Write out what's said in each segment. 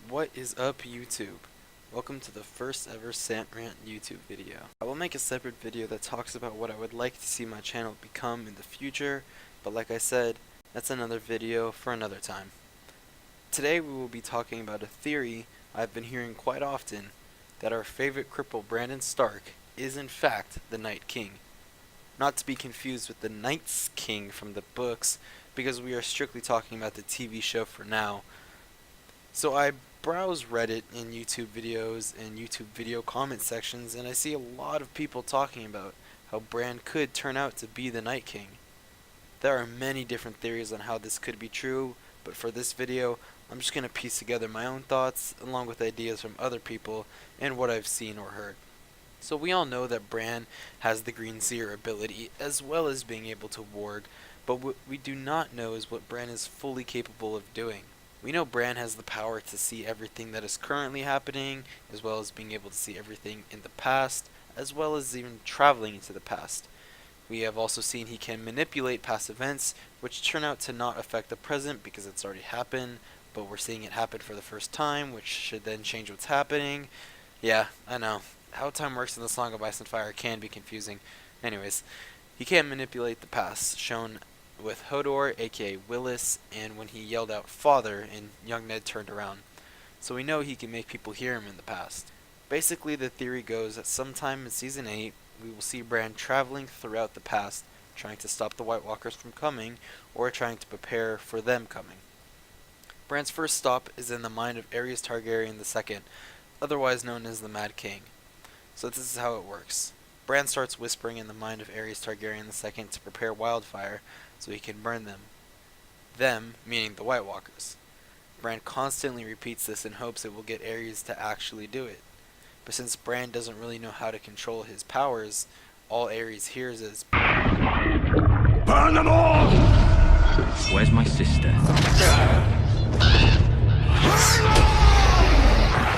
What is up, YouTube? Welcome to the first ever Sant Rant YouTube video. I will make a separate video that talks about what I would like to see my channel become in the future, but like I said, that's another video for another time. Today we will be talking about a theory I've been hearing quite often, that our favorite cripple Brandon Stark is in fact the Night King. Not to be confused with the Night's King from the books, because we are strictly talking about the TV show for now. So I browse Reddit and YouTube videos and YouTube video comment sections, and I see a lot of people talking about how Bran could turn out to be the Night King. There are many different theories on how this could be true, but for this video, I'm just going to piece together my own thoughts along with ideas from other people and what I've seen or heard. So we all know that Bran has the Green Seer ability as well as being able to warg, but what we do not know is what Bran is fully capable of doing. We know Bran has the power to see everything that is currently happening, as well as being able to see everything in the past, as well as even traveling into the past. We have also seen he can manipulate past events, which turn out to not affect the present because it's already happened, but we're seeing it happen for the first time, which should then change what's happening. Yeah, I know. How time works in the Song of Ice and Fire can be confusing. Anyways, he can manipulate the past, shown with Hodor, aka Willis, and when he yelled out "Father" and young Ned turned around. So we know he can make people hear him in the past. Basically, the theory goes that sometime in Season 8, we will see Bran traveling throughout the past, trying to stop the White Walkers from coming, or trying to prepare for them coming. Bran's first stop is in the mind of Aerys Targaryen II, otherwise known as the Mad King. So this is how it works. Bran starts whispering in the mind of Aerys Targaryen II to prepare wildfire so he can burn them. Them meaning the White Walkers. Bran constantly repeats this in hopes it will get Aerys to actually do it. But since Bran doesn't really know how to control his powers, all Aerys hears is Burn them all! Where's my sister?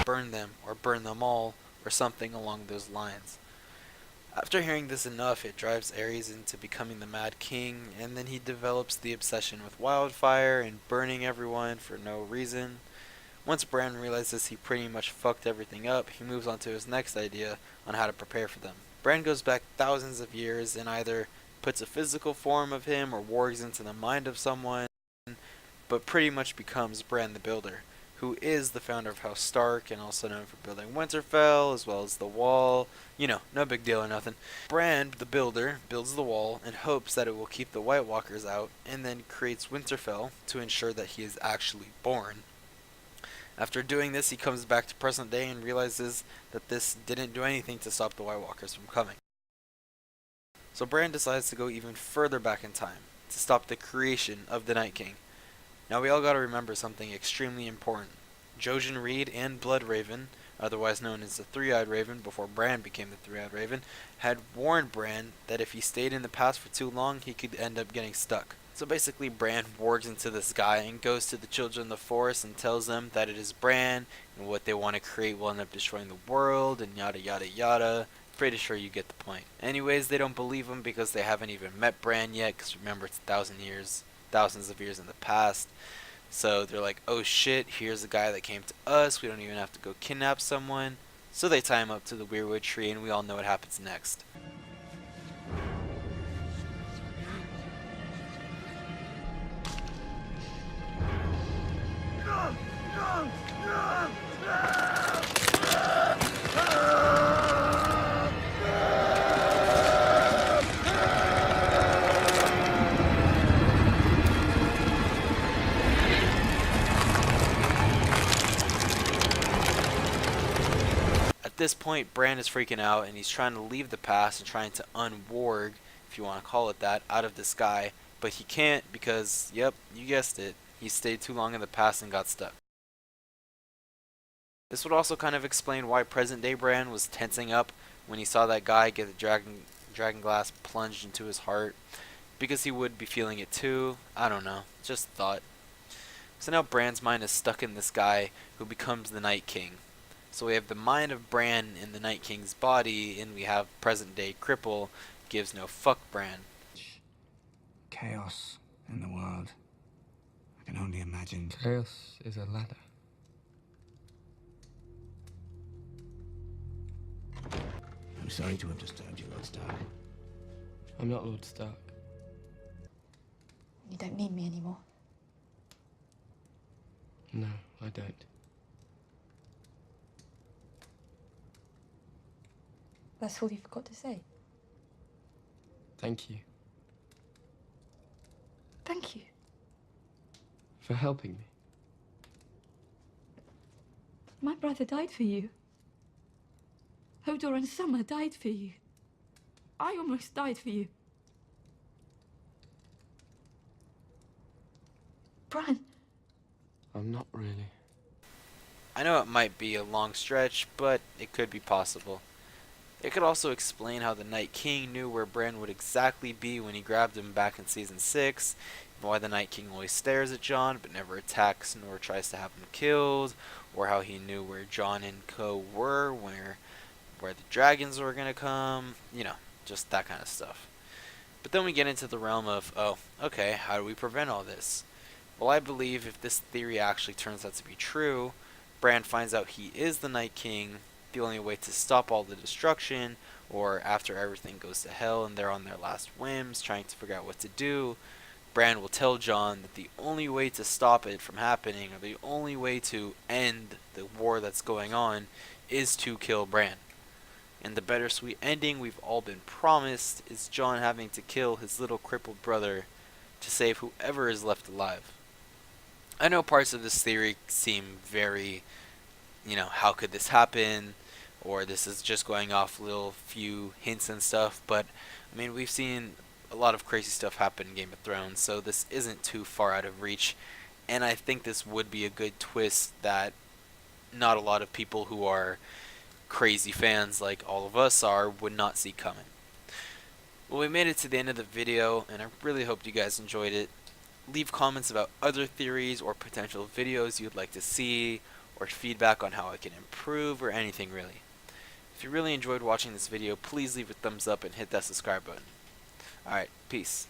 burn them or burn them all or something along those lines. After hearing this enough, it drives Aerys into becoming the Mad King, and then he develops the obsession with wildfire and burning everyone for no reason. Once Bran realizes he pretty much fucked everything up, he moves on to his next idea on how to prepare for them. Bran goes back thousands of years and either puts a physical form of him or wargs into the mind of someone, but pretty much becomes Bran the Builder, who is the founder of House Stark and also known for building Winterfell as well as the Wall. You know, no big deal or nothing. Bran, the Builder, builds the wall and hopes that it will keep the White Walkers out, and then creates Winterfell to ensure that he is actually born. After doing this, he comes back to present day and realizes that this didn't do anything to stop the White Walkers from coming. So Bran decides to go even further back in time to stop the creation of the Night King. Now we all gotta remember something extremely important. Jojen Reed and Bloodraven, otherwise known as the Three-Eyed Raven before Bran became the Three-Eyed Raven, had warned Bran that if he stayed in the past for too long, he could end up getting stuck. So basically Bran wargs into the sky and goes to the children of the forest and tells them that it is Bran and what they want to create will end up destroying the world and yada yada yada. Pretty sure you get the point. Anyways, they don't believe him because they haven't even met Bran yet, because remember it's thousands of years in the past. So they're like, oh shit, here's the guy that came to us, we don't even have to go kidnap someone. So they tie him up to the weirwood tree and we all know what happens next. At this point, Bran is freaking out and he's trying to leave the past and trying to unwarg, if you want to call it that, out of the sky, but he can't because, yep, you guessed it, he stayed too long in the past and got stuck. This would also kind of explain why present day Bran was tensing up when he saw that guy get the dragon glass plunged into his heart, because he would be feeling it too. I don't know, just thought. So now Bran's mind is stuck in this guy who becomes the Night King. So we have the mind of Bran in the Night King's body, and we have present day cripple gives no fuck Bran. Chaos in the world. I can only imagine. Chaos is a ladder. I'm sorry to have disturbed you, Lord Stark. I'm not Lord Stark. You don't need me anymore. No, I don't. That's all you forgot to say. Thank you Thank you. for helping me. My brother died for you. Hodor and Summer died for you. I almost died for you. Bran, I'm not really. I know it might be a long stretch, but it could be possible. It could also explain how the Night King knew where Bran would exactly be when he grabbed him back in Season 6, and why the Night King always stares at Jon but never attacks nor tries to have him killed, or how he knew where Jon and co were, where the dragons were going to come, just that kind of stuff. But then we get into the realm of, oh, okay, how do we prevent all this? Well, I believe if this theory actually turns out to be true, Bran finds out he is the Night King, the only way to stop all the destruction, or after everything goes to hell and they're on their last whims trying to figure out what to do, Bran will tell Jon that the only way to stop it from happening, or the only way to end the war that's going on, is to kill Bran. And the bittersweet ending we've all been promised is Jon having to kill his little crippled brother to save whoever is left alive. I know parts of this theory seem very, how could this happen? Or this is just going off little few hints and stuff, but I mean, we've seen a lot of crazy stuff happen in Game of Thrones, so this isn't too far out of reach, and I think this would be a good twist that not a lot of people who are crazy fans like all of us are would not see coming. Well, we made it to the end of the video, and I really hope you guys enjoyed it. Leave comments about other theories or potential videos you'd like to see, or feedback on how I can improve, or anything really. If you really enjoyed watching this video, please leave a thumbs up and hit that subscribe button. Alright, peace.